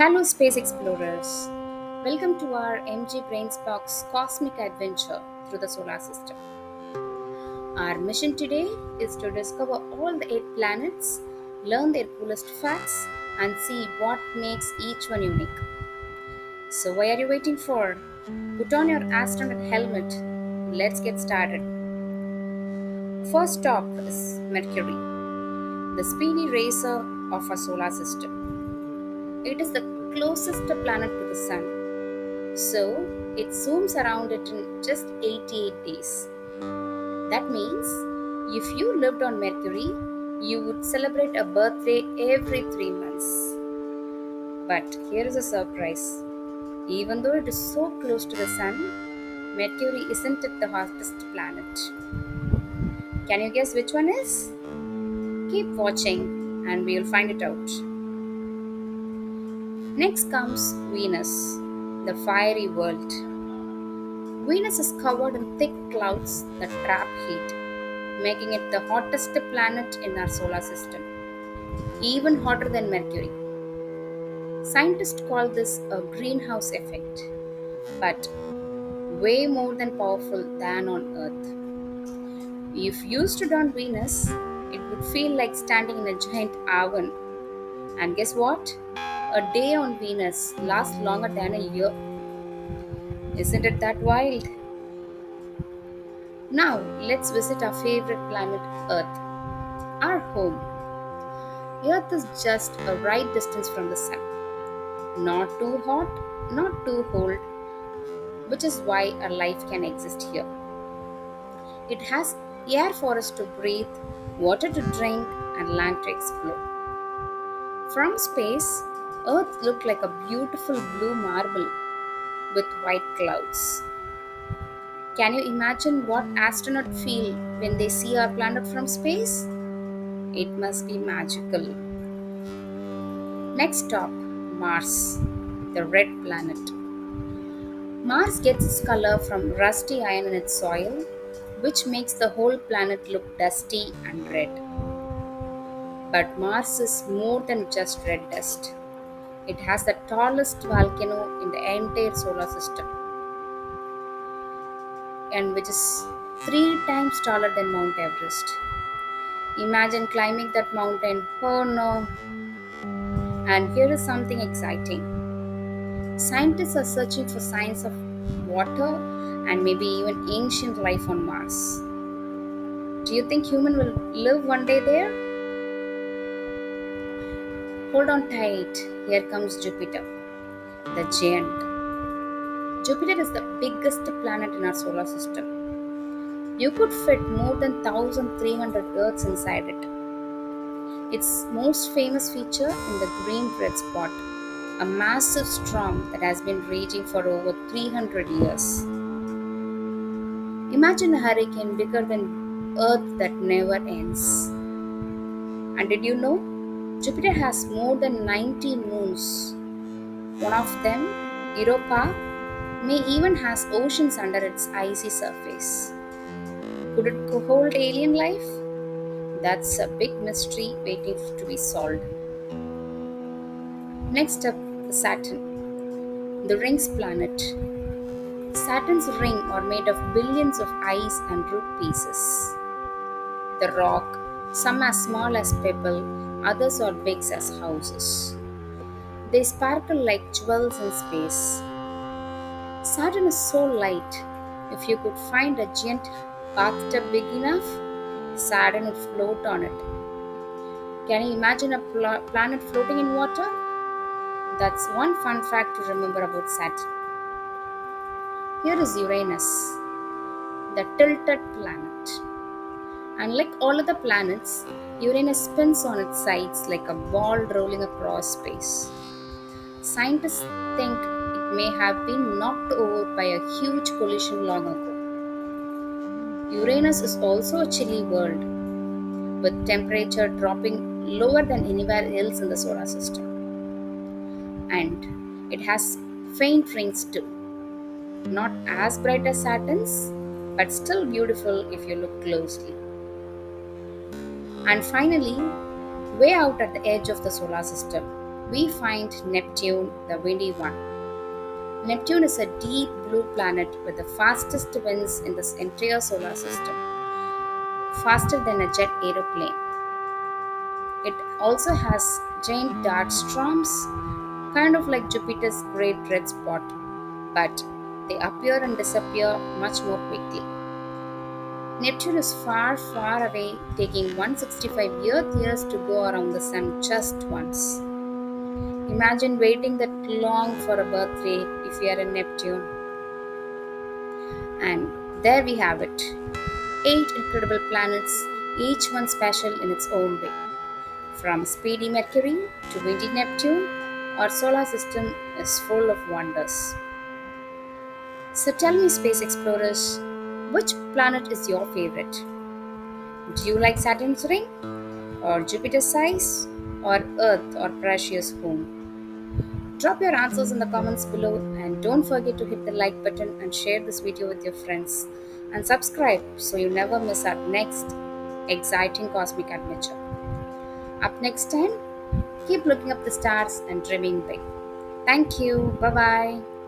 Hello, space explorers. Welcome to our MG Brainspark's cosmic adventure through the solar system. Our mission today is to discover all the 8 planets, learn their coolest facts, and see what makes each one unique. So, why are you waiting for? Put on your astronaut helmet. Let's get started. First stop is Mercury, the speedy racer of our solar system. It is the closest planet to the Sun. So it zooms around it in just 88 days. That means if you lived on Mercury, you would celebrate a birthday every 3 months. But here is a surprise. Even though it is so close to the Sun, Mercury isn't it the hottest planet. Can you guess which one is? Keep watching and we'll find it out. Next comes Venus, the fiery world. Venus is covered in thick clouds that trap heat, making it the hottest planet in our solar system, even hotter than Mercury. Scientists call this a greenhouse effect, but way more than powerful than on Earth. If you stood on Venus, it would feel like standing in a giant oven. And guess what? A day on Venus lasts longer than a year. Isn't it that wild? Now, let's visit our favorite planet, Earth, our home. Earth is just a right distance from the sun. Not too hot, not too cold, which is why our life can exist here. It has air for us to breathe, water to drink, and land to explore. From space, Earth looked like a beautiful blue marble with white clouds. Can you imagine what astronauts feel when they see our planet from space? It must be magical. Next stop, Mars, the red planet. Mars gets its color from rusty iron in its soil, which makes the whole planet look dusty and red. But Mars is more than just red dust. It has the tallest volcano in the entire solar system, and which is 3 times taller than Mount Everest. Imagine climbing that mountain. Oh no! And here is something exciting. Scientists are searching for signs of water and maybe even ancient life on Mars. Do you think human will live one day there? Hold on tight. Here comes Jupiter, the giant. Jupiter is the biggest planet in our solar system. You could fit more than 1300 Earths inside it. Its most famous feature in the green red spot, a massive storm that has been raging for over 300 years. Imagine a hurricane bigger than Earth that never ends. And did you know? Jupiter has more than 90 moons. One of them, Europa, may even has oceans under its icy surface. Could it hold alien life? That's a big mystery waiting to be solved. Next up, Saturn, the rings planet. Saturn's rings are made of billions of ice and rock pieces. The rock, some as small as pebble, others are big as houses. They sparkle like jewels in space. Saturn is so light. If you could find a giant bathtub big enough, Saturn would float on it. Can you imagine a planet floating in water? That's one fun fact to remember about Saturn. Here is Uranus, the tilted planet. Unlike all other planets, Uranus spins on its sides like a ball rolling across space. Scientists think it may have been knocked over by a huge collision long ago. Uranus is also a chilly world, with temperature dropping lower than anywhere else in the solar system. And it has faint rings too. Not as bright as Saturn's, but still beautiful if you look closely. And finally, way out at the edge of the solar system, we find Neptune, the windy one. Neptune is a deep blue planet with the fastest winds in this entire solar system, faster than a jet aeroplane. It also has giant dark storms, kind of like Jupiter's great red spot, but they appear and disappear much more quickly. Neptune is far, far away, taking 165 Earth years to go around the Sun just once. Imagine waiting that long for a birthday if you are in Neptune. And there we have it. 8 incredible planets, each one special in its own way. From Speedy Mercury to Windy Neptune, our solar system is full of wonders. So tell me, space explorers, which planet is your favorite? Do you like Saturn's ring, or Jupiter's size, or Earth, or precious home? Drop your answers in the comments below and don't forget to hit the like button and share this video with your friends. And subscribe so you never miss our next exciting cosmic adventure. Up next time, keep looking up the stars and dreaming big. Thank you. Bye bye.